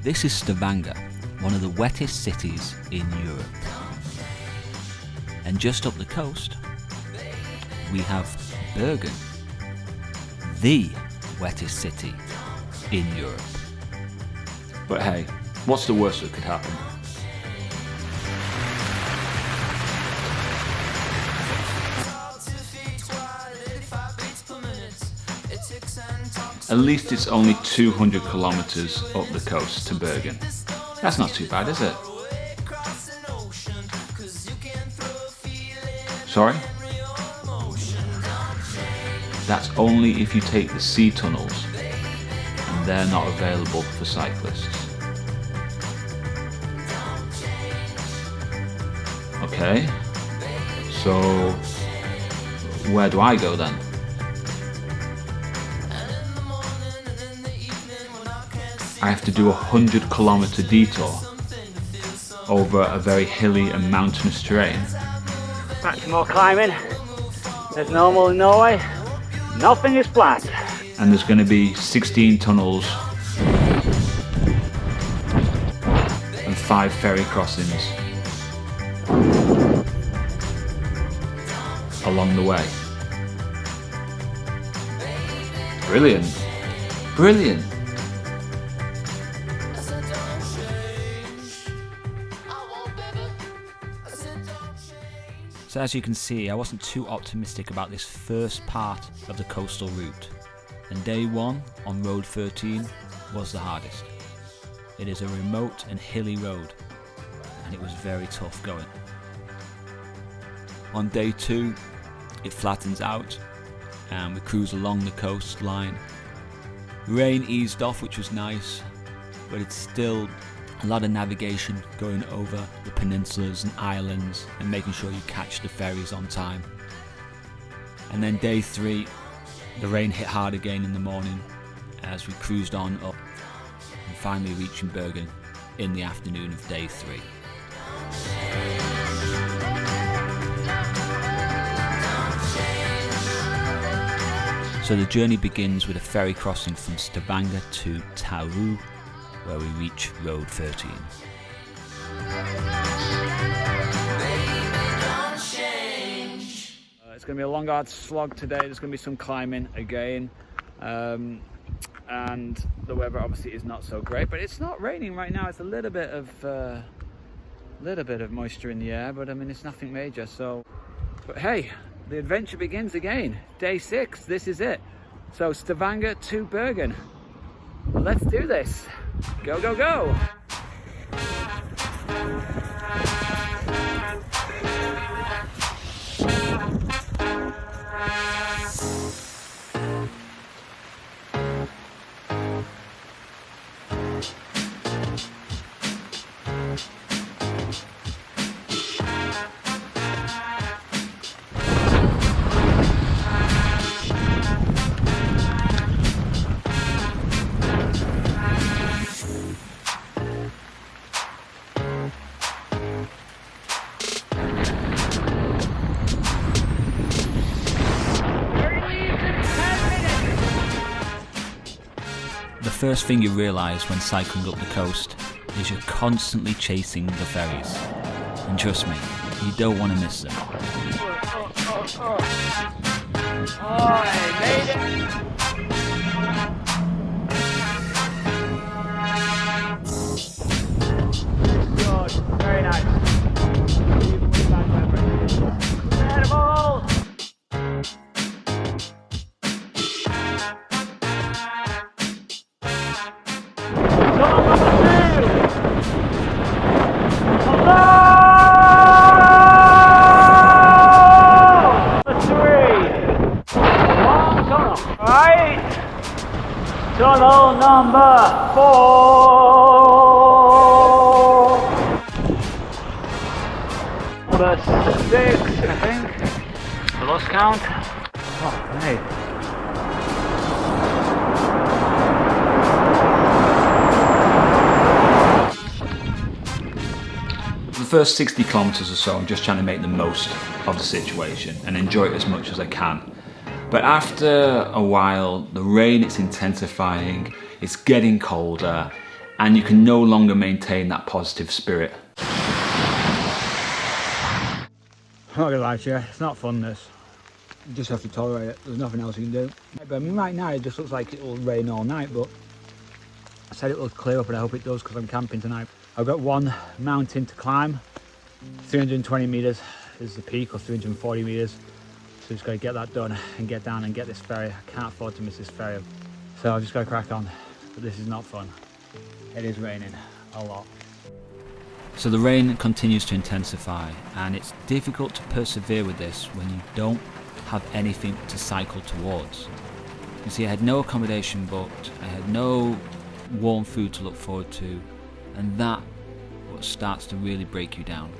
This is Stavanger, one of the wettest cities in Europe. And just up the coast, we have Bergen, the wettest city in Europe. But hey, what's the worst that could happen? At least it's only 200 kilometers up the coast to Bergen. That's not too bad, is it? Sorry? That's only if you take the sea tunnels, and they're not available for cyclists. Okay, so where do I go then? I have to do a 100-kilometer detour over a very hilly and mountainous terrain. Back to more climbing. As normal in Norway, nothing is flat. And there's going to be 16 tunnels and 5 ferry crossings along the way. Brilliant. Brilliant. So as you can see, I wasn't too optimistic about this first part of the coastal route, and day 1 on Road 13 was the hardest. It is a remote and hilly road, and it was very tough going. On day 2, it flattens out, and we cruise along the coastline. Rain eased off, which was nice, but it's still a lot of navigation going over the peninsulas and islands and making sure you catch the ferries on time. And then day 3, the rain hit hard again in the morning as we cruised on up and finally reaching Bergen in the afternoon of day 3. So the journey begins with a ferry crossing from Stavanger to Tauru, where we reach Road 13. It's going to be a long hard slog today. There's going to be some climbing again, and the weather obviously is not so great, but it's not raining right now. It's a little bit of moisture in the air, but I mean it's nothing major. So, but hey, the adventure begins again. Day 6, this is it. So Stavanger to Bergen. Well, let's do this. Go, go, go! The first thing you realise when cycling up the coast is you're constantly chasing the ferries. And trust me, you don't want to miss them. Oh, I made it! Good, very nice. Incredible! Tunnel number 4. Number 6, I think. I lost count. Oh, hey. The first 60 kilometers or so, I'm just trying to make the most of the situation and enjoy it as much as I can. But after a while, the rain is intensifying, it's getting colder, and you can no longer maintain that positive spirit. I'm not gonna lie to you, it's not fun this. You just have to tolerate it, there's nothing else you can do. But I mean, right now it just looks like it will rain all night, but I said it will clear up and I hope it does because I'm camping tonight. I've got one mountain to climb, 320 meters is the peak, or 340 meters. So just gotta get that done and get down and get this ferry. I can't afford to miss this ferry. So I've just gotta crack on, but this is not fun. It is raining a lot. So the rain continues to intensify, and it's difficult to persevere with this when you don't have anything to cycle towards. You see, I had no accommodation booked, I had no warm food to look forward to, and that what starts to really break you down.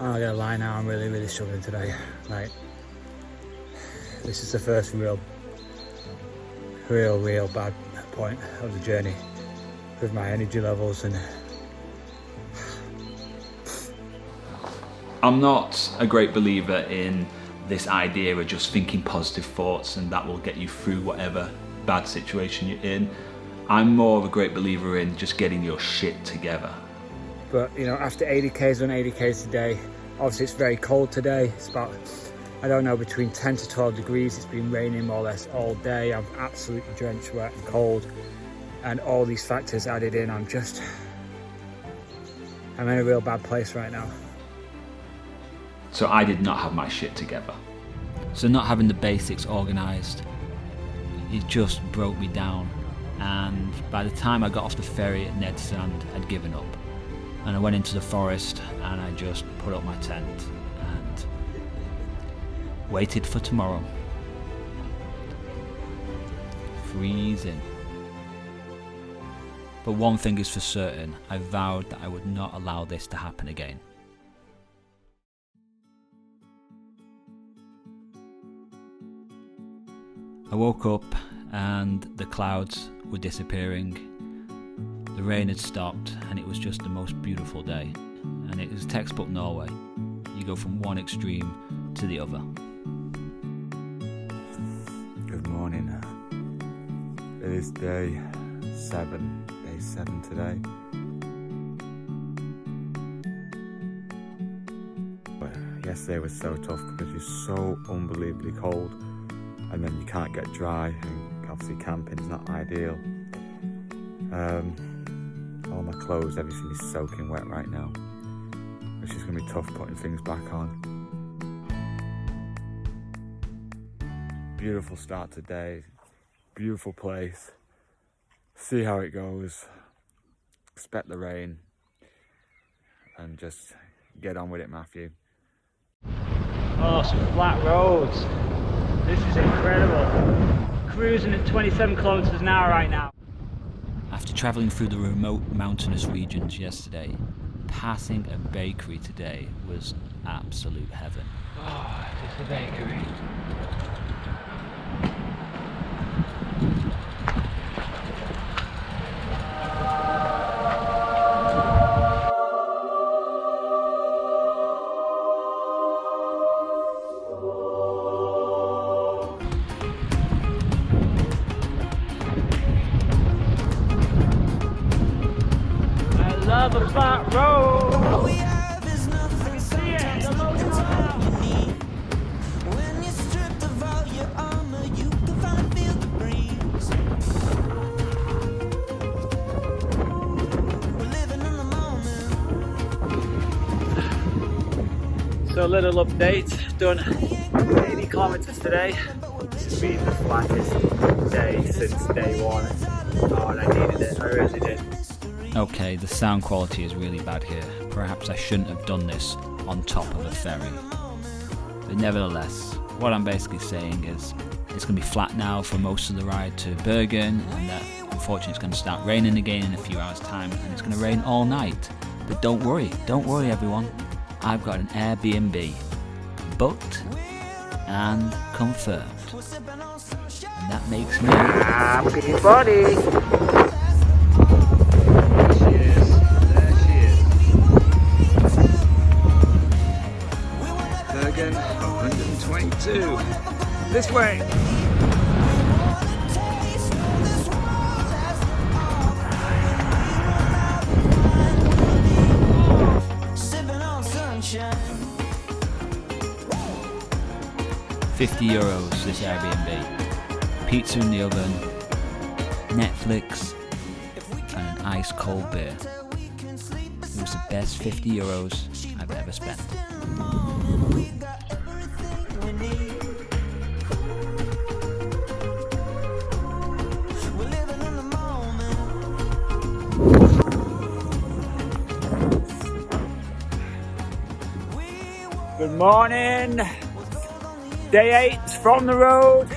I'm not gonna lie now, I'm really struggling today. Like, this is the first real bad point of the journey with my energy levels. And I'm not a great believer in this idea of just thinking positive thoughts and that will get you through whatever bad situation you're in. I'm more of a great believer in just getting your shit together. But you know, after 80k's on 80k's today, obviously it's very cold today. It's about, I don't know, between 10 to 12 degrees. It's been raining more or less all day. I'm absolutely drenched, wet and cold. And all these factors added in, I'm in a real bad place right now. So I did not have my shit together. So not having the basics organised, it just broke me down. And by the time I got off the ferry at Nedsand, I'd given up. And I went into the forest and I just put up my tent and waited for tomorrow. Freezing. But one thing is for certain, I vowed that I would not allow this to happen again. I woke up and the clouds were disappearing. The rain had stopped and it was just the most beautiful day. And it was textbook Norway. You go from one extreme to the other. Good morning. It is day 7 today. But yesterday was so tough because you're so unbelievably cold. And then you can't get dry, and obviously camping's not ideal. All my clothes, everything is soaking wet right now, which is going to be tough putting things back on. Beautiful start today, beautiful place. See how it goes, expect the rain, and just get on with it, Matthew. Oh, some flat roads. This is incredible. Cruising at 27 kilometers an hour right now. After travelling through the remote mountainous regions yesterday, passing a bakery today was absolute heaven. Oh, this is a bakery. Love a flat road. All we have is nothing. Sometimes nothing's all you need. When you're stripped of all your armor, you can finally feel the breeze. We're living in the moment. So a little update. Done 80 kilometers today. This has been the flattest day since day one. Oh, and I needed it. I really did. Okay, the sound quality is really bad here. Perhaps I shouldn't have done this on top of a ferry. But nevertheless, what I'm basically saying is it's going to be flat now for most of the ride to Bergen, and that unfortunately it's going to start raining again in a few hours time, and it's going to rain all night. But don't worry everyone, I've got an Airbnb booked and confirmed. And that makes me happy buddy. Bergen 122. This way. 50 euros, this Airbnb. Pizza in the oven, Netflix, and an ice cold beer. It was the best 50 euros I've ever spent. Good morning. Day 8 from the road.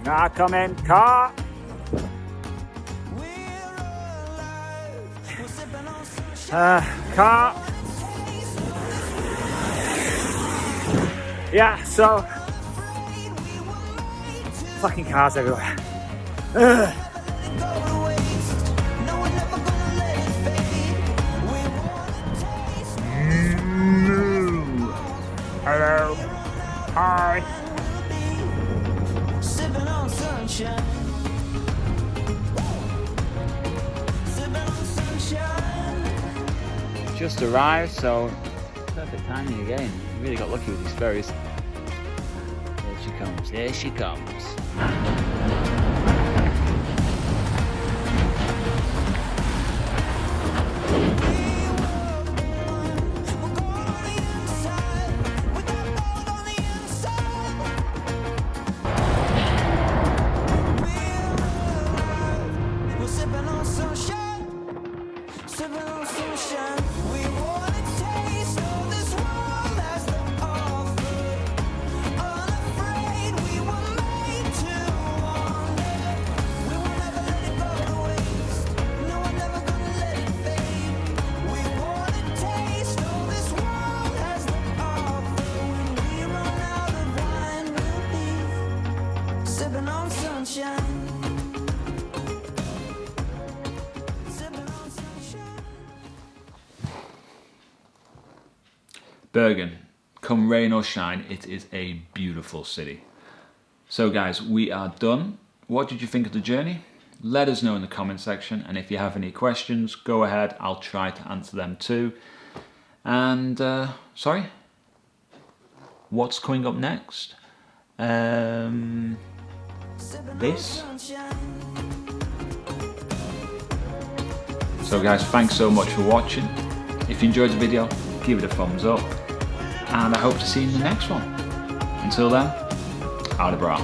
Now come in, car. Car. Yeah, so fucking cars everywhere. Hello. Hi. Sipping on sunshine. Just arrived, so perfect timing again. Really got lucky with these ferries. There she comes. There she comes. Bergen, come rain or shine, it is a beautiful city. So guys, we are done. What did you think of the journey? Let us know in the comment section, and if you have any questions, go ahead, I'll try to answer them too. And sorry, what's coming up next? This. So guys, thanks so much for watching. If you enjoyed the video, give it a thumbs up, and I hope to see you in the next one. Until then, out of bra.